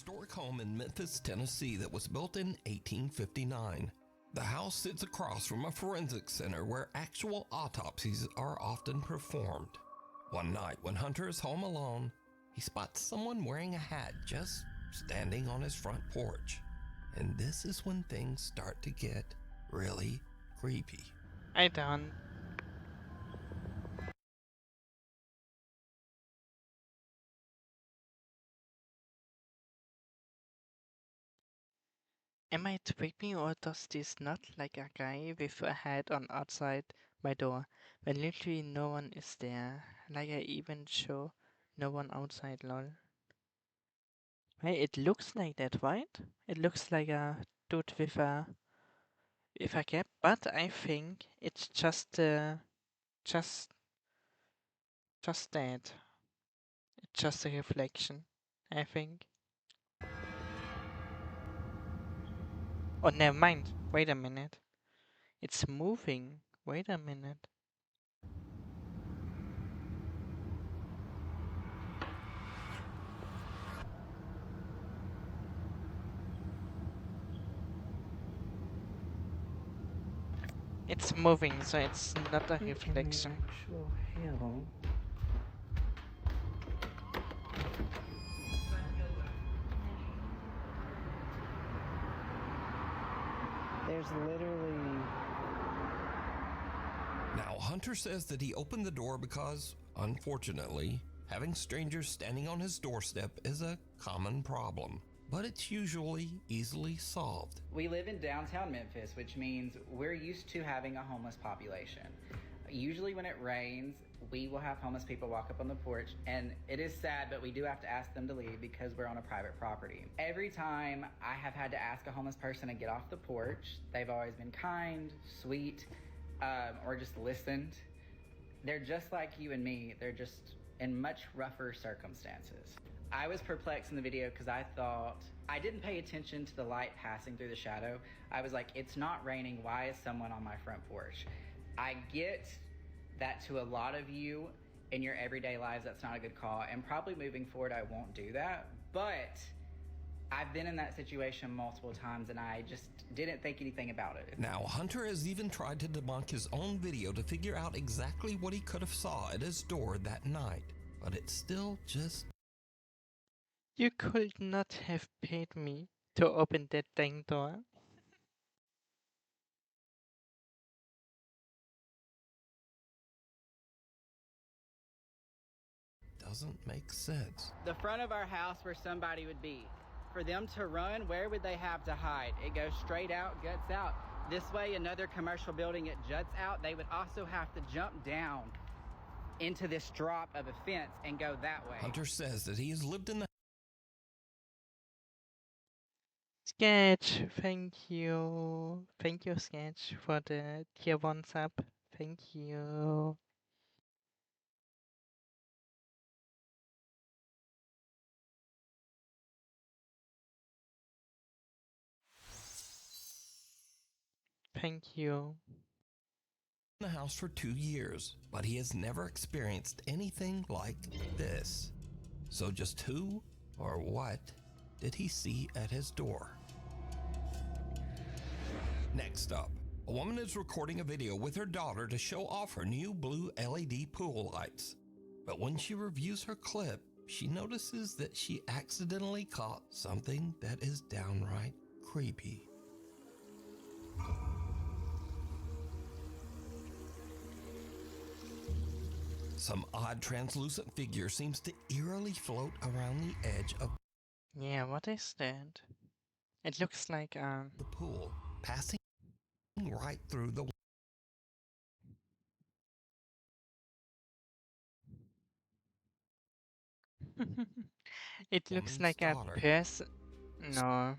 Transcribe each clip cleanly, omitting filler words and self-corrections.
historic home in Memphis, Tennessee that was built in 1859. The house sits across from a forensic center where actual autopsies are often performed. One night when Hunter is home alone, he spots someone wearing a hat just standing on his front porch. And this is when things start to get really creepy. I don't. Am I tripping, or does this not like a guy with a hat on outside my door when literally no one is there? Like I even show no one outside, lol. Hey, it looks like that, right? It looks like a dude with a cap, but I think it's just just that. It's just a reflection, I think. Oh, never mind. Wait a minute. It's moving. Wait a minute. It's moving, so it's not a reflection. Actual hell. There's literally... Now, Hunter says that he opened the door because, unfortunately, having strangers standing on his doorstep is a common problem, but it's usually easily solved. We live in downtown Memphis, which means we're used to having a homeless population. Usually when it rains, we will have homeless people walk up on the porch, and it is sad, but we do have to ask them to leave because we're on a private property. Every time I have had to ask a homeless person to get off the porch, they've always been kind, sweet, or just listened. They're just like you and me. They're just in much rougher circumstances. I was perplexed in the video because I thought, I didn't pay attention to the light passing through the shadow. I was like, it's not raining. Why is someone on my front porch? I get that to a lot of you in your everyday lives, that's not a good call. And probably moving forward, I won't do that. But I've been in that situation multiple times and I just didn't think anything about it. Now, Hunter has even tried to debunk his own video to figure out exactly what he could have saw at his door that night, but it's still just... You could not have paid me to open that dang door. doesn't make sense. The front of our house where somebody would be. For them to run, where would they have to hide? It goes straight out, guts out. This way, another commercial building, it juts out. They would also have to jump down into this drop of a fence and go that way. Hunter says that he has lived in the... Sketch, thank you. Thank you, Sketch, for the tier 1 sub. Thank you. Thank you. the house for 2 years, but he has never experienced anything like this. So just who or what did he see at his door? Next up, a woman is recording a video with her daughter to show off her new blue LED pool lights. But when she reviews her clip, she notices that she accidentally caught something that is downright creepy. Some odd translucent figure seems to eerily float around the edge of Yeah, what is that? It looks like the pool, passing right through the... it looks woman's like a daughter. person. No,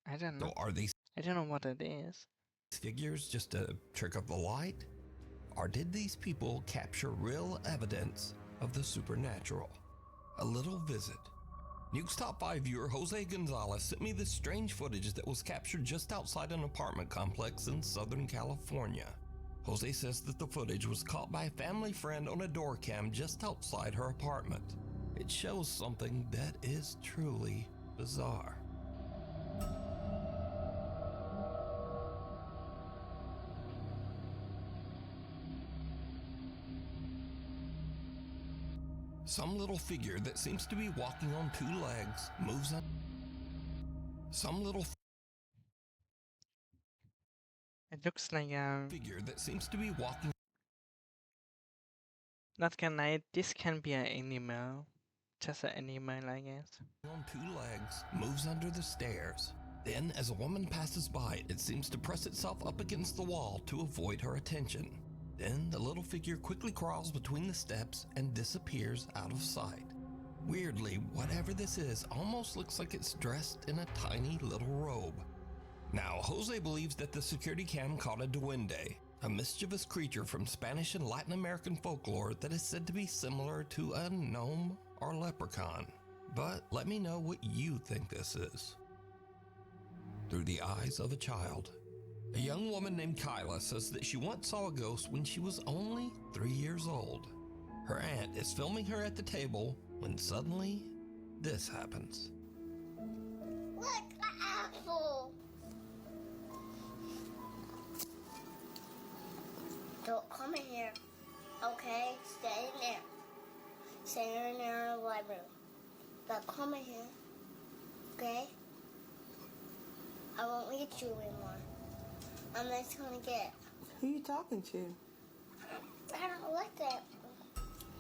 I don't know. So are these I don't know what it is. figures just a trick of the light? Or did these people capture real evidence of the supernatural? A little visit. Nuke's Top 5 viewer Jose Gonzalez sent me this strange footage that was captured just outside an apartment complex in Southern California. Jose says that the footage was caught by a family friend on a door cam just outside her apartment. It shows something that is truly bizarre. Some little figure that seems to be walking on two legs moves on. Some little It looks like figure that seems to be walking not gonna lie, this can be an animal. Just an animal, I guess. on two legs moves under the stairs. Then, as a woman passes by, it seems to press itself up against the wall to avoid her attention. Then, the little figure quickly crawls between the steps and disappears out of sight. Weirdly, whatever this is almost looks like it's dressed in a tiny little robe. Now, Jose believes that the security cam caught a duende, a mischievous creature from Spanish and Latin American folklore that is said to be similar to a gnome or leprechaun. But let me know what you think this is. Through the eyes of a child. A young woman named Kyla says that she once saw a ghost when she was only 3 years old. Her aunt is filming her at the table when suddenly this happens. Look, the apple. Don't come in here, okay? Stay in there. Stay in there in the library. Don't come in here, okay? I won't let you anymore. I'm just gonna get. Who you talking to? I don't like that.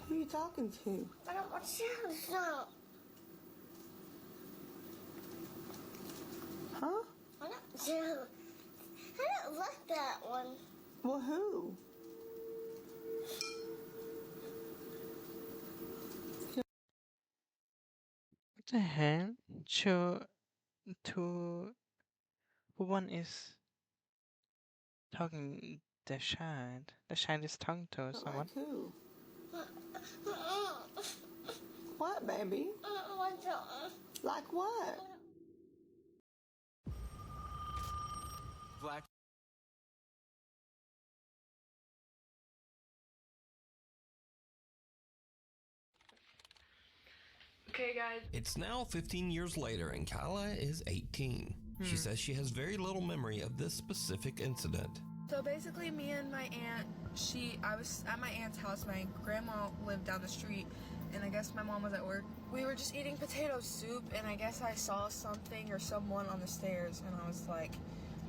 Who you talking to? I don't want to. No. Huh? I don't like that one. Well, who? What the hell? To who one is talking the child? The child is talking to someone. Like who? What, baby? I don't want to. Like what? Black. Okay, guys. It's now 15 years later and Kyla is 18. She says she has very little memory of this specific incident. So basically, me and my aunt, I was at my aunt's house. My grandma lived down the street, and I guess my mom was at work. We were just eating potato soup, and I guess I saw something or someone on the stairs, and I was like,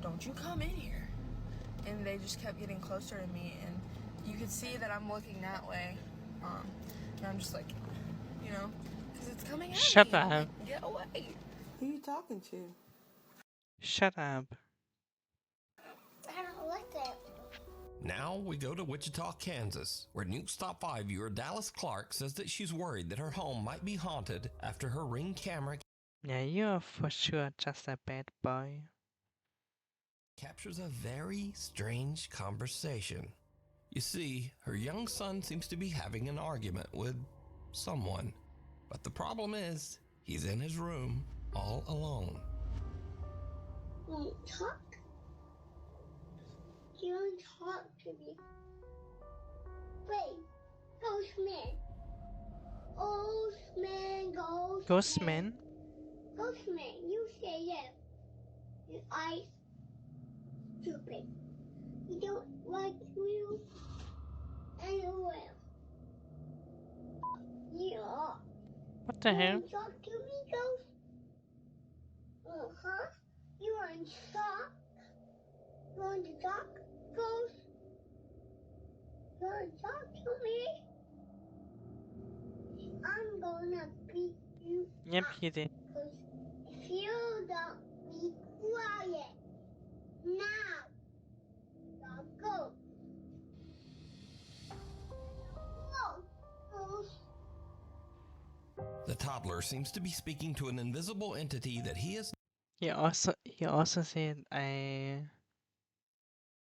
"Don't you come in here!" And they just kept getting closer to me, and you could see that I'm looking that way, and I'm just like, you know, because it's coming at Shut me. up. Get away! Who you talking to? Shut up. I don't like that. Now we go to Wichita, Kansas, where Nuke's Top 5 viewer Dallas Clark says that she's worried that her home might be haunted after her Ring camera Yeah, you're for sure just a bad boy. captures a very strange conversation. You see, her young son seems to be having an argument with someone, but the problem is he's in his room all alone. Won't talk. You don't talk to me. Wait, Ghostman. Ghostman. Ghostman? Ghostman, you say yes. Your eyes stupid. You don't like you anywhere. Yeah. What the hell? You talk to me, Ghost? Uh-huh. You are in shock. You want to talk, Ghost? You want to talk to me? I'm gonna beat you Yep, up. he did. Because if you don't be quiet now, I'll go. Go. The toddler seems to be speaking to an invisible entity that he has He also said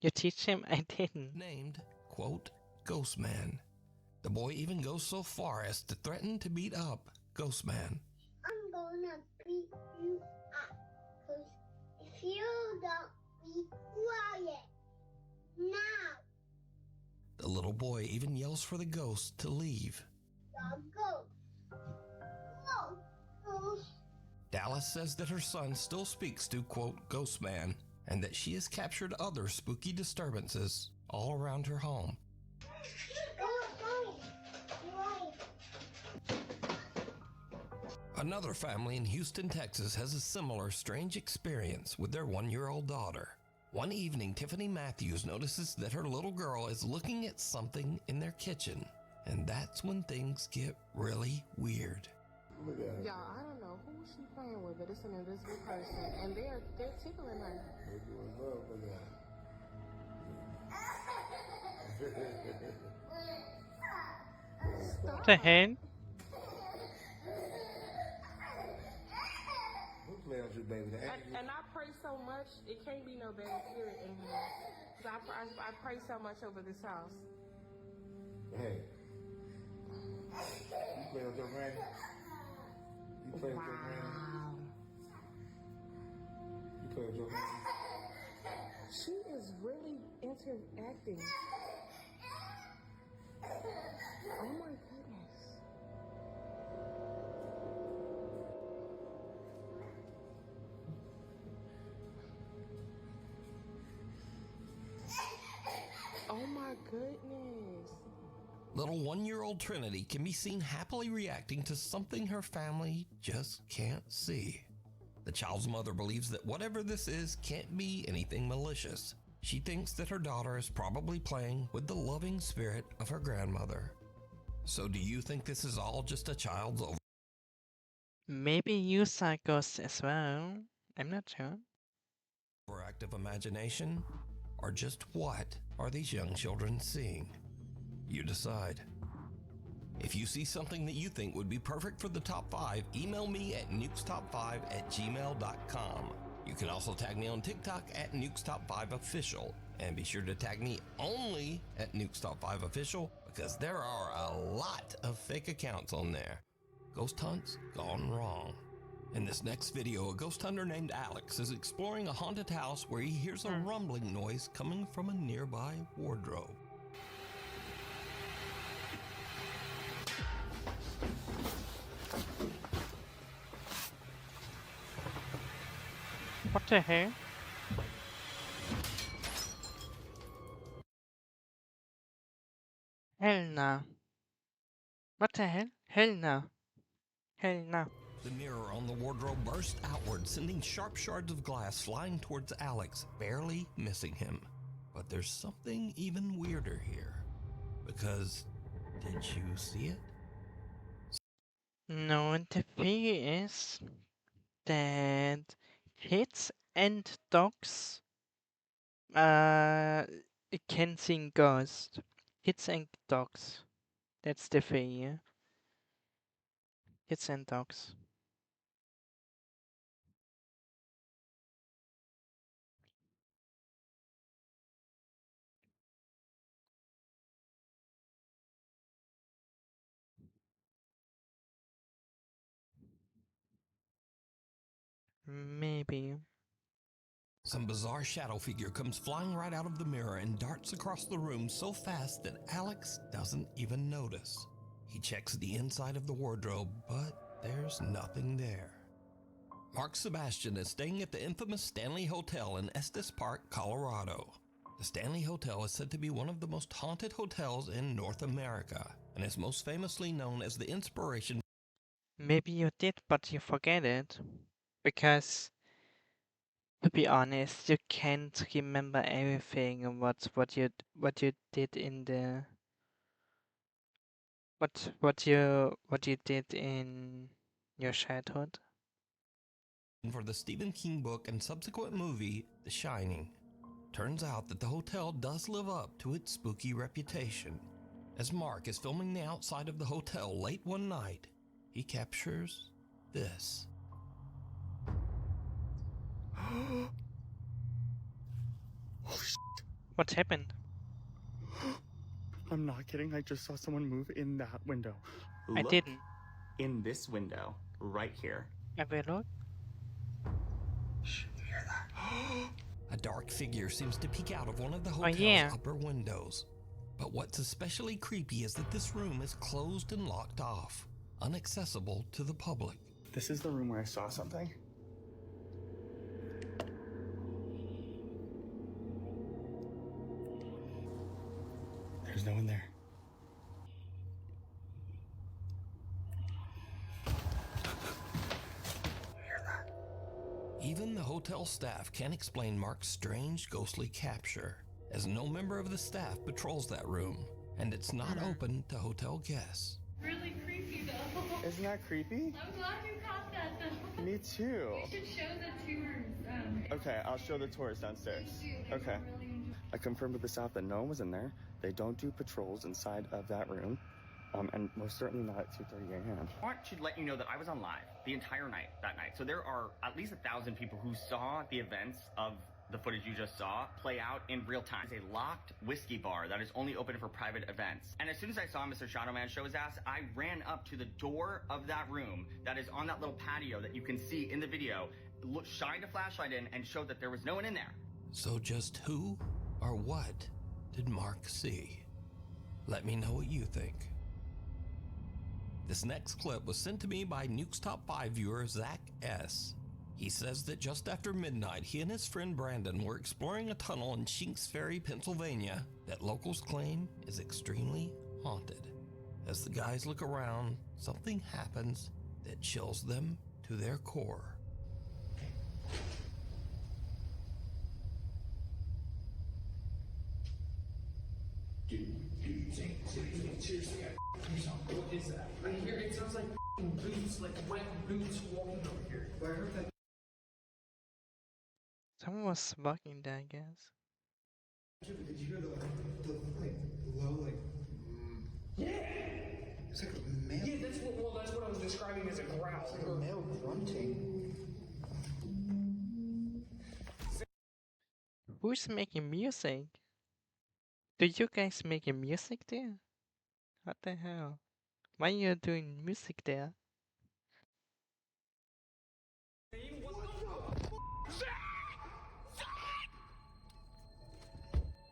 you teach him? I didn't. named, quote, Ghostman. The boy even goes so far as to threaten to beat up Ghostman. I'm gonna beat you up. Because if you don't be quiet now, The little boy even yells for the ghost to leave. I'll go. Go. Dallas says that her son still speaks to, quote, Ghost Man, and that she has captured other spooky disturbances all around her home. Another family in Houston, Texas has a similar strange experience with their 1-year-old daughter. One evening, Tiffany Matthews notices that her little girl is looking at something in their kitchen, and that's when things get really weird. Look at her. Y'all, I don't know who she playing with, but it's an invisible person, and they're tickling her. They're doing love. Look at her. What the hell? Who playing with you, baby? And I pray so much, it can't be no bad spirit in here. Cause I pray so much over this house. Hey, you play with your granny? You play with your granny? You play with your granny? She is really interacting. Oh my goodness. Oh my goodness. Little 1-year-old Trinity can be seen happily reacting to something her family just can't see. The child's mother believes that whatever this is can't be anything malicious. She thinks that her daughter is probably playing with the loving spirit of her grandmother. So do you think this is all just a child's Maybe you saw ghosts as well. I'm not sure. overactive imagination? Or just what are these young children seeing? You decide. If you see something that you think would be perfect for the top 5, email me at nukestop5@gmail.com. You can also tag me on TikTok at nukestop5official, and be sure to tag me only at nukestop5official because there are a lot of fake accounts on there. Ghost hunts gone wrong. In this next video, a ghost hunter named Alex is exploring a haunted house where he hears a rumbling noise coming from a nearby wardrobe. What the hell? Hell no. What the hell? Hell no. Hell no. The mirror on the wardrobe burst outward, sending sharp shards of glass flying towards Alex, barely missing him. But there's something even weirder here. Because, did you see it? No, the thing is that kids and dogs can see ghosts. Kids and dogs. That's the thing. Kids and dogs. Maybe. Some bizarre shadow figure comes flying right out of the mirror and darts across the room so fast that Alex doesn't even notice. He checks the inside of the wardrobe, but there's nothing there. Mark Sebastian is staying at the infamous Stanley Hotel in Estes Park, Colorado. The Stanley Hotel is said to be one of the most haunted hotels in North America, and is most famously known as the inspiration. Maybe you did, but you forget it. Because, to be honest, you can't remember everything and what you did in the what you did in your childhood. For the Stephen King book and subsequent movie, The Shining. Turns out that the hotel does live up to its spooky reputation. As Mark is filming the outside of the hotel late one night, he captures this. What happened? I'm not kidding. I just saw someone move in that window. I didn't. In this window, right here. I will look. Shh, you hear that? A dark figure seems to peek out of one of the hotel's upper windows. But what's especially creepy is that this room is closed and locked off, inaccessible to the public. This is the room where I saw something. There's no one there. Even the hotel staff can't explain Mark's strange ghostly capture, as no member of the staff patrols that room, and it's not open to hotel guests. Really creepy though. Isn't that creepy? I'm glad you caught that though. Me too. You should show the tours. Okay, I'll show the tours downstairs. Okay. I confirmed with the staff that no one was in there. They don't do patrols inside of that room. And most certainly not at 2:30 a.m. I want to let you know that I was on live the entire night that night. So there are at least 1,000 people who saw the events of the footage you just saw play out in real time. It's a locked whiskey bar that is only open for private events. And as soon as I saw Mr. Shadowman show his ass, I ran up to the door of that room that is on that little patio that you can see in the video, shined a flashlight in, and showed that there was no one in there. So just who or what did Mark see? Let me know what you think. This next clip was sent to me by Nuke's Top 5 viewer Zach S. He says that just after midnight, he and his friend Brandon were exploring a tunnel in Shinks Ferry, Pennsylvania, that locals claim is extremely haunted. As the guys look around, something happens that chills them to their core. Seriously, what is that? I hear it sounds like boots, like wet boots walking over here. I heard that. Someone was walking there, I guess. Did you hear the like low like? Yeah. It's like a male. Yeah, that's what I was describing as a growl. It's like a male grunting. Who's making music? Do you guys making music there? What the hell? Why are you doing music there?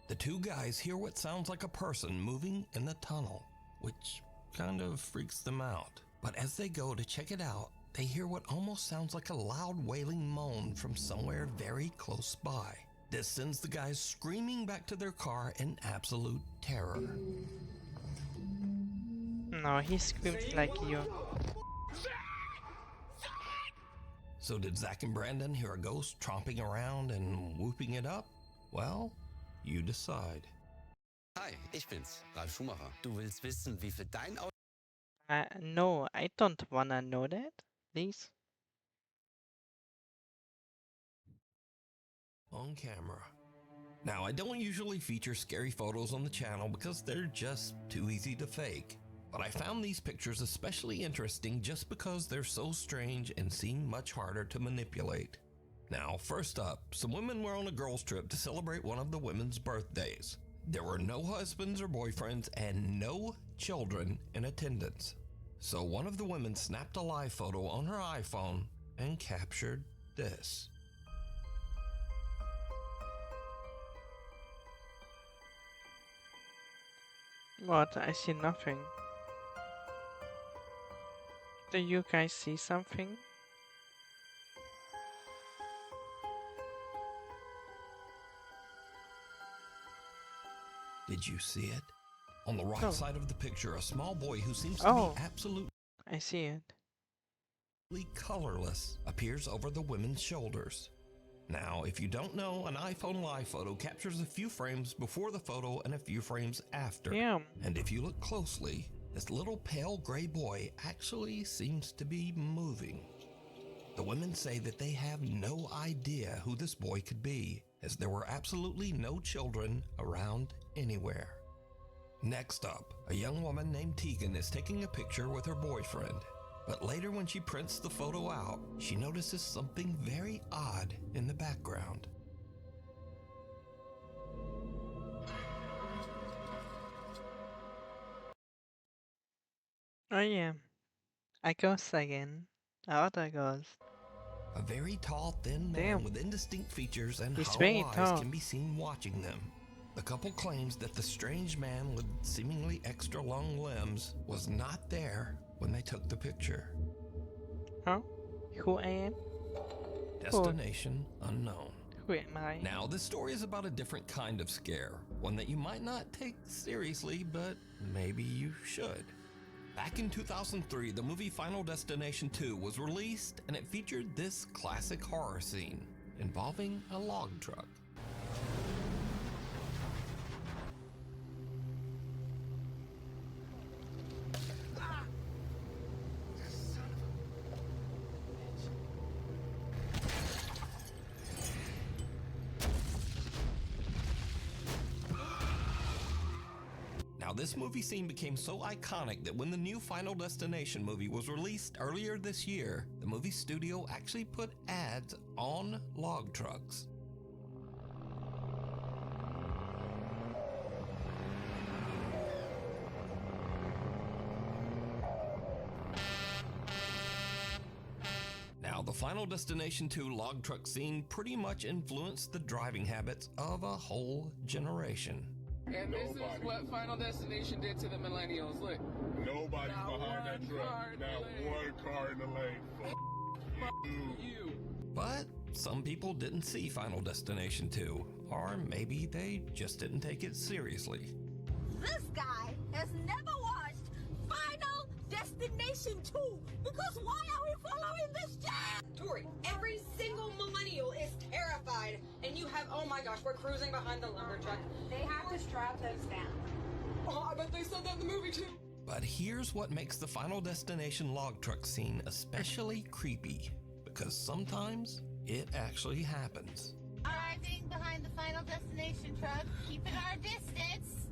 The two guys hear what sounds like a person moving in the tunnel, which kind of freaks them out. But as they go to check it out, they hear what almost sounds like a loud wailing moan from somewhere very close by. This sends the guys screaming back to their car in absolute terror. No, he screams like you. So did Zach and Brandon hear a ghost tromping around and whooping it up? Well, you decide. Hi, ich bin's, Ralf Schumacher. Du willst wissen, wie für dein Auto... No, I don't wanna know that, please. On camera. Now, I don't usually feature scary photos on the channel because they're just too easy to fake. But I found these pictures especially interesting just because they're so strange and seem much harder to manipulate. Now, first up, some women were on a girls' trip to celebrate one of the women's birthdays. There were no husbands or boyfriends and no children in attendance. So one of the women snapped a live photo on her iPhone and captured this. What? I see nothing. Do you guys see something? Did you see it? On the right side of the picture, a small boy who seems to be absolutely I see it. Colorless appears over the women's shoulders. Now, if you don't know, an iPhone live photo captures a few frames before the photo and a few frames after. Damn. And if you look closely, this little pale gray boy actually seems to be moving. The women say that they have no idea who this boy could be, as there were absolutely no children around anywhere. Next up, a young woman named Tegan is taking a picture with her boyfriend. But later when she prints the photo out, she notices something very odd in the background. Oh yeah. A ghost again. Other ghost. A very tall, thin man with indistinct features and He's hollow very eyes tall. can be seen watching them. The couple claims that the strange man with seemingly extra long limbs was not there when they took the picture. Huh? Who I am? Destination unknown. Who am I? Now, this story is about a different kind of scare, one that you might not take seriously, but maybe you should. Back in 2003, the movie Final Destination 2 was released, and it featured this classic horror scene involving a log truck. Now, this movie scene became so iconic that when the new Final Destination movie was released earlier this year, the movie studio actually put ads on log trucks. Now, the Final Destination 2 log truck scene pretty much influenced the driving habits of a whole generation. And this is what Final Destination did to the millennials. Look. Nobody's behind that truck. Not one car in the lane. You. But some people didn't see Final Destination 2, or maybe they just didn't take it seriously. This guy has never watched Final Destination 2 because why are we following this jam? Tori, every single millennial is terrified, and you have, oh my gosh, we're cruising behind the lumber truck. They have to strap those down. Oh, I bet they said that in the movie too. But here's what makes the Final Destination log truck scene especially creepy, because sometimes it actually happens. Arriving behind the Final Destination truck, keeping our distance.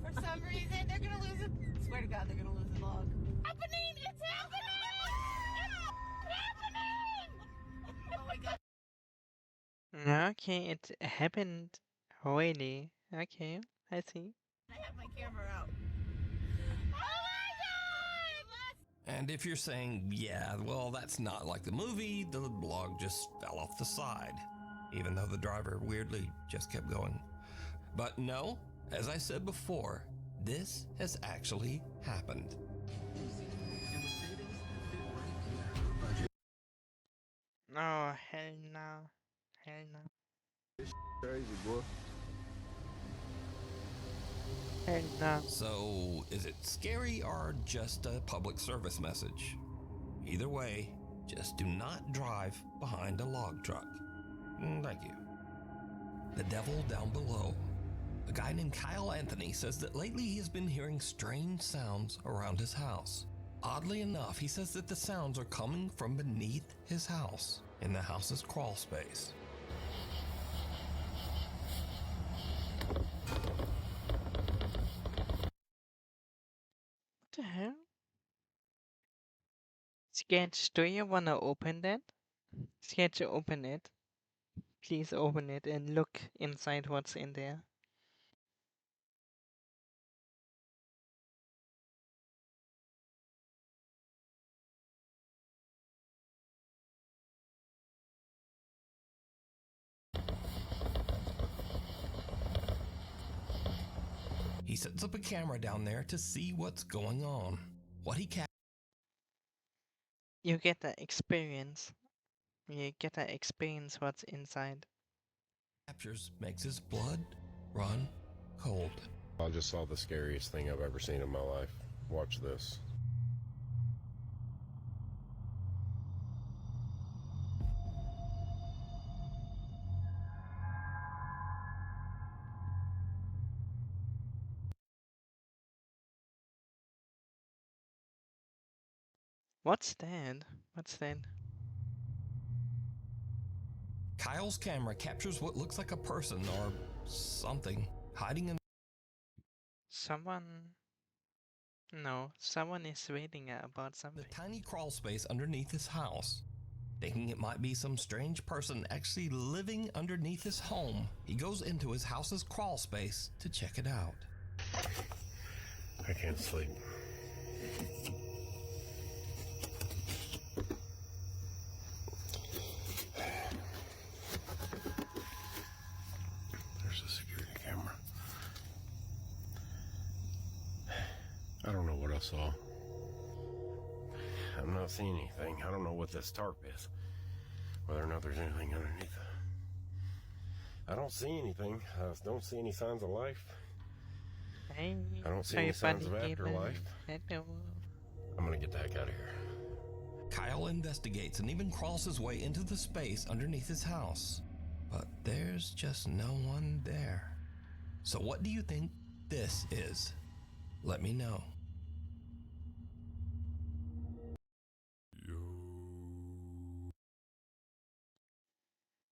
For some reason, they're gonna lose it. Swear to God, they're gonna lose the log. Happening! It's happening! It's happening! Oh my God. Okay, it happened. Really? Okay, I see. I have my camera out. And if you're saying, yeah, well, that's not like the movie, the log just fell off the side, even though the driver weirdly just kept going. But no, as I said before, this has actually happened. Oh, hell no. Hell no. This crazy, boy. Hell no. So, is it scary or just a public service message? Either way, just do not drive behind a log truck. Thank you. The devil down below. A guy named Kyle Anthony says that lately he has been hearing strange sounds around his house. Oddly enough, he says that the sounds are coming from beneath his house, in the house's crawl space. What the hell? Sketch, do you wanna open that? Sketch, open it. Please open it and look inside what's in there. He sets up a camera down there to see what's going on. What he You get the experience. You get to experience what's inside. captures makes his blood run cold. I just saw the scariest thing I've ever seen in my life. Watch this. What's that? What's that? Kyle's camera captures what looks like a person or something hiding in. Someone... No, someone is waiting about something. The tiny crawl space underneath his house. Thinking it might be some strange person actually living underneath his home, he goes into his house's crawl space to check it out. I can't sleep. There's a security camera. I don't know what I saw. I'm not seeing anything. I don't know what this tarp is. Whether or not there's anything underneath it. I don't see anything. I don't see any signs of life. Hey, I don't see any signs of afterlife. Hello. I'm gonna get the heck out of here. Kyle investigates and even crawls his way into the space underneath his house. But there's just no one there. So what do you think this is? Let me know.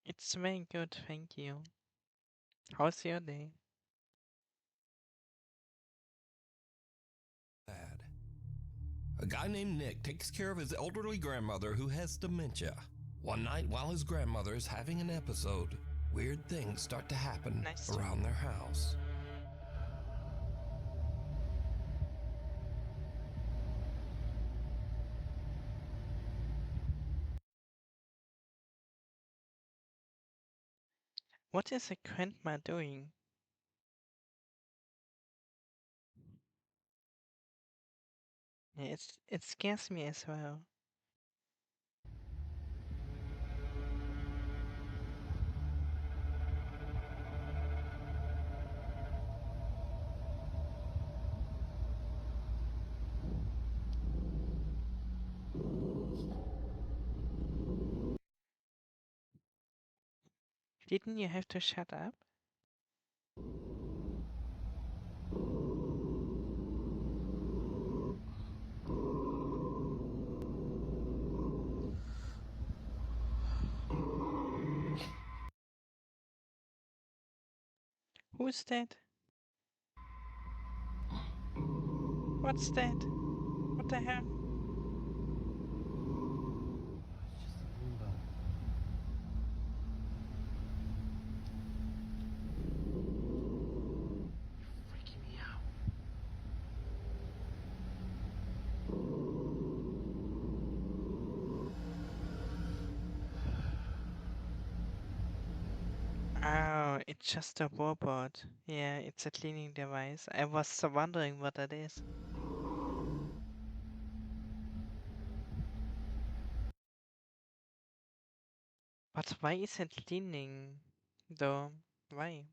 It's very good, thank you. How's your day? Bad. A guy named Nick takes care of his elderly grandmother who has dementia. One night while his grandmother is having an episode, weird things start to happen around their house. What is a grandma doing? Yeah, it scares me as well. Didn't you have to shut up? Who's that? What's that? What the hell? Freaking me out. Oh, it's just a robot. Yeah, it's a cleaning device. I was wondering what it is. But why is it cleaning, though? Why?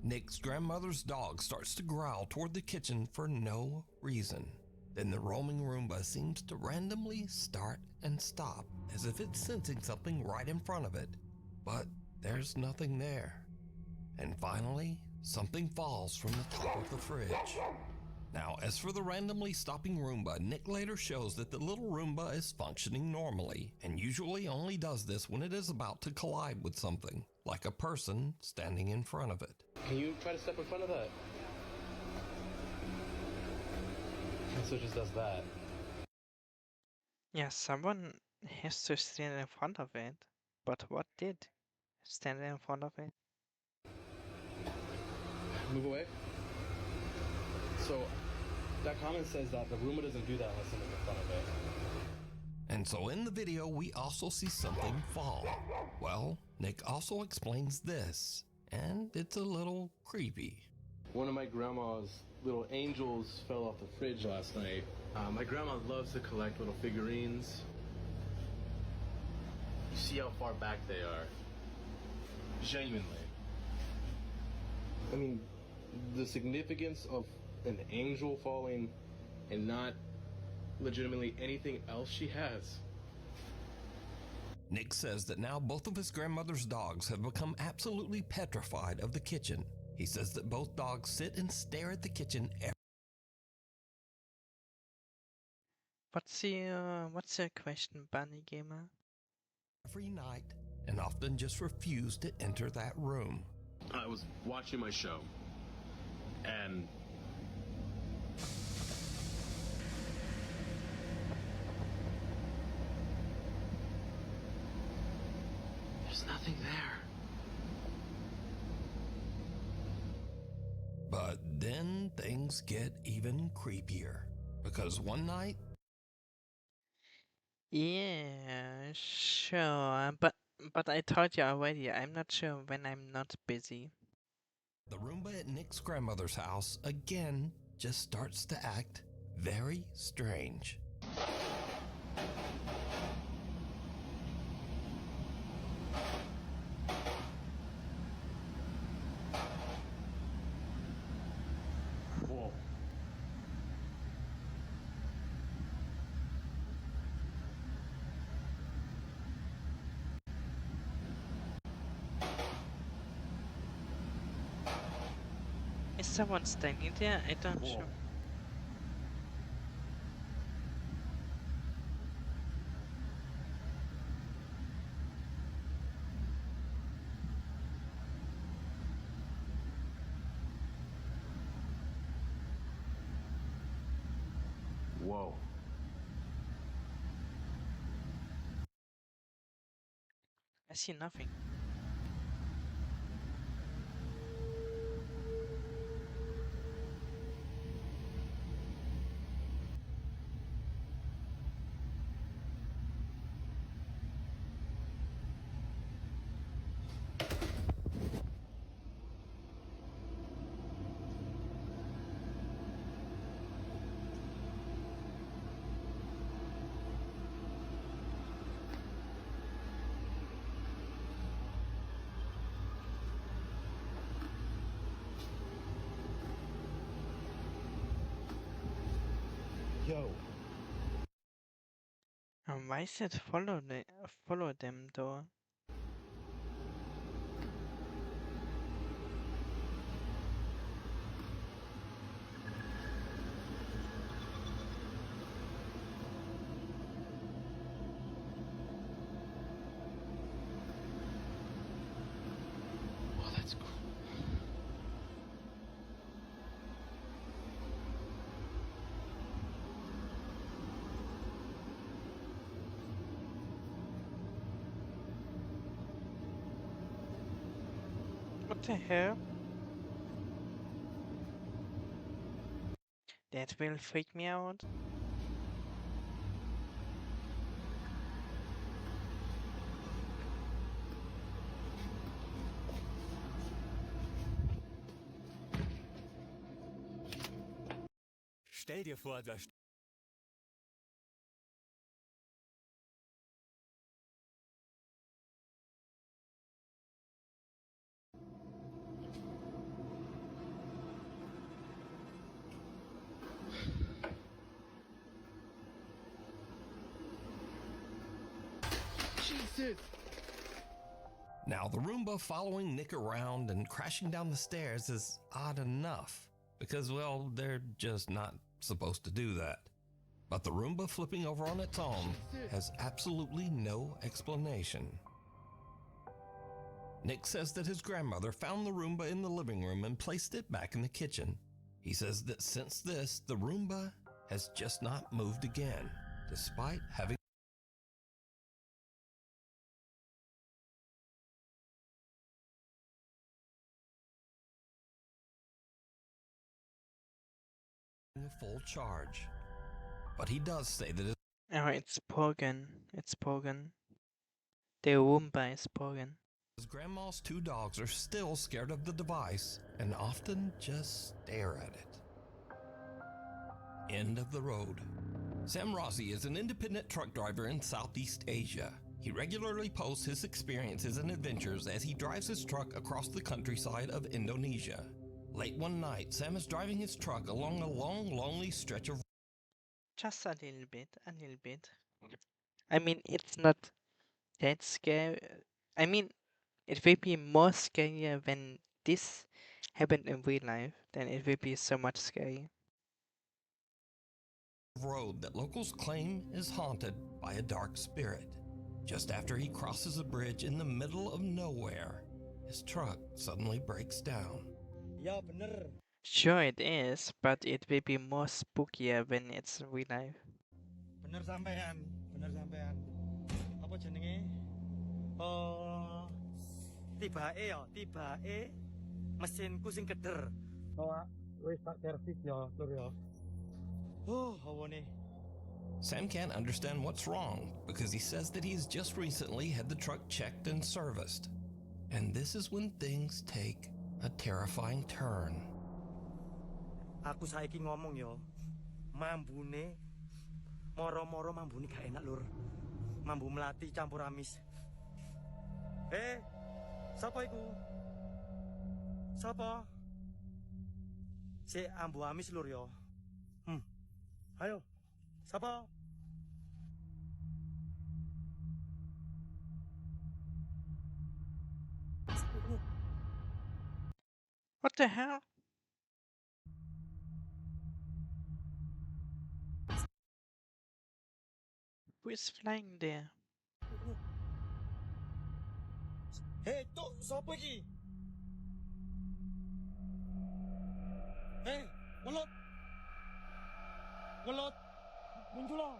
Nick's grandmother's dog starts to growl toward the kitchen for no reason. Then the roaming Roomba seems to randomly start and stop, as if it's sensing something right in front of it. But there's nothing there. And finally, something falls from the top of the fridge. Now, as for the randomly stopping Roomba, Nick later shows that the little Roomba is functioning normally, and usually only does this when it is about to collide with something, like a person standing in front of it. Can you try to step in front of that? And so it just does that. Yeah, someone has to stand in front of it. But what did stand in front of it? Move away. So that comment says that the Roomba doesn't do that unless someone's in front of it. And so in the video, we also see something fall. Well, Nick also explains this, and it's a little creepy. One of my grandma's little angels fell off the fridge last night. My grandma loves to collect little figurines. You see how far back they are. Genuinely. I mean, the significance of an angel falling and not legitimately anything else she has. Nick says that now both of his grandmother's dogs have become absolutely petrified of the kitchen. He says that both dogs sit and stare at the kitchen What's your question, Bunny Gamer? every night and often just refuse to enter that room. I was watching my show, and There's nothing there. But then things get even creepier. Because one night, Yeah, sure, but I told you already, I'm not sure when I'm not busy. The Roomba at Nick's grandmother's house again just starts to act very strange. Whoa. Is someone standing there? I don't Whoa. know. Whoa. I see nothing. Yo. Why is it follow them though? Oh, that's cool. What the hell? That will freak me out. Stell dir vor, da Jesus! Now, the Roomba following Nick around and crashing down the stairs is odd enough because, well, they're just not supposed to do that. But the Roomba flipping over on its own has absolutely no explanation. Nick says that his grandmother found the Roomba in the living room and placed it back in the kitchen. He says that since this, the Roomba has just not moved again, despite having a full charge. But he does say that Oh, it's broken. It's broken. The Roomba is broken. his grandma's two dogs are still scared of the device and often just stare at it. End of the road. Sam Rossi is an independent truck driver in Southeast Asia. He regularly posts his experiences and adventures as he drives his truck across the countryside of Indonesia. Late one night, Sam is driving his truck along a long, lonely stretch of Just a little bit, a little bit. I mean, it's not that scary. I mean, it will be more scarier when this happened in real life than it will be so much scary. road that locals claim is haunted by a dark spirit. Just after he crosses a bridge in the middle of nowhere, his truck suddenly breaks down. Ya bener. Sure it is, but it will be more spookier when it's real life. Bener sampean. Bener sampean. Apa jenenge? Tibake ya, tibake mesinku sing keder. Oh, wis tak servis ya, Lur ya. Hawane. Sam can't understand what's wrong because he says that he's just recently had the truck checked and serviced. And this is when things take a terrifying turn. Aku saiki ngomong yo, mambune moro-moro mambune gak enak lur. Mambu melati campur amis. Sapa iku? Sapa? Si ambu amis lur yo. Ayo. Sapa? What the hell? Who is flying there? Hey, tok sapa iki? Ngelot. Ngelot. Muncul.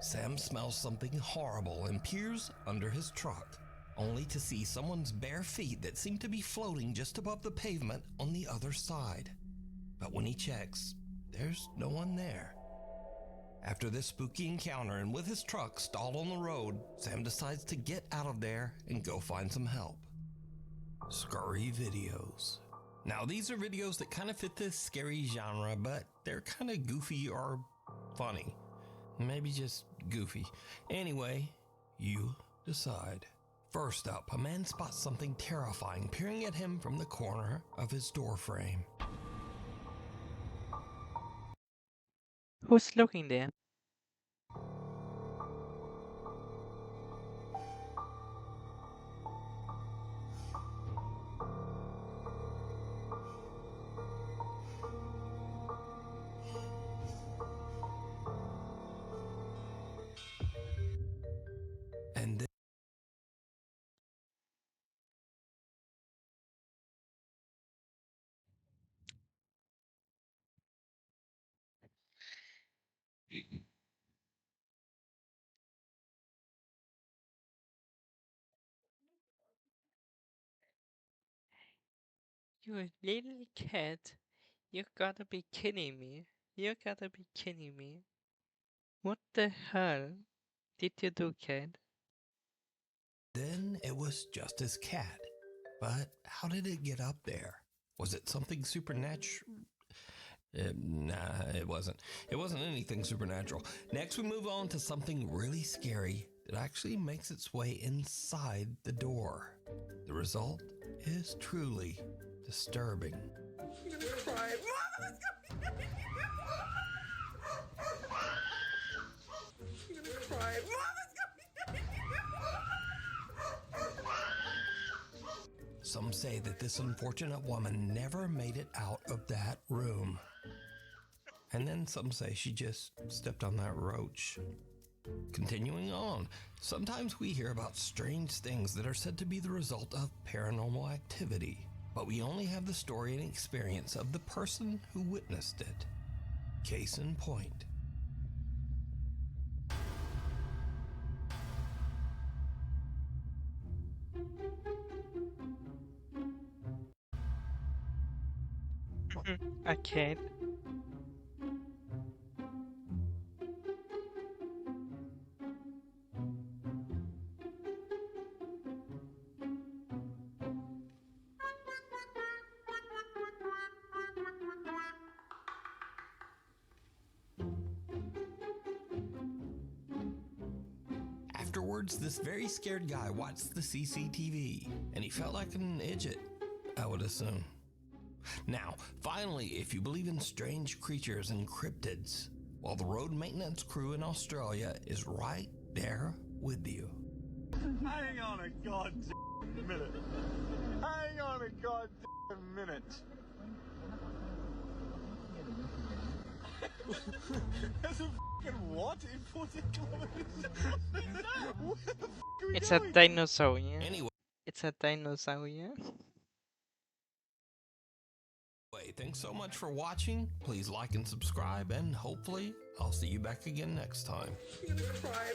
Sam smells something horrible and peers under his truck, only to see someone's bare feet that seem to be floating just above the pavement on the other side. But when he checks, there's no one there. After this spooky encounter and with his truck stalled on the road, Sam decides to get out of there and go find some help. Scary videos. Now these are videos that kind of fit this scary genre, but they're kind of goofy or funny. Maybe just goofy. Anyway, you decide. First up, a man spots something terrifying peering at him from the corner of his door frame. Who's looking there? And then You little cat. You gotta be kidding me. You gotta be kidding me. What the hell did you do, cat? Then it was just his cat. But how did it get up there? Was it something supernatural? Nah, it wasn't. It wasn't anything supernatural. Next, we move on to something really scary that actually makes its way inside the door. The result is truly disturbing. I'm gonna cry. Mama, I'm gonna cry. Some say that this unfortunate woman never made it out of that room. And then some say she just stepped on that roach. Continuing on, sometimes we hear about strange things that are said to be the result of paranormal activity, but we only have the story and experience of the person who witnessed it. Case in point. A cat. Afterwards, this very scared guy watched the CCTV, and he felt like an idiot, I would assume. Now, finally, if you believe in strange creatures and cryptids, well, the road maintenance crew in Australia is right there with you. Hang on a goddamn minute. Hang on a goddamn minute. There's a fucking what in 40 kilometers? What the fuck are we It's doing? a dinosaur, yeah? Anyway, It's a dinosaur, yeah? thanks so much for watching. Please like and subscribe, and hopefully I'll see you back again next time. I'm gonna cry.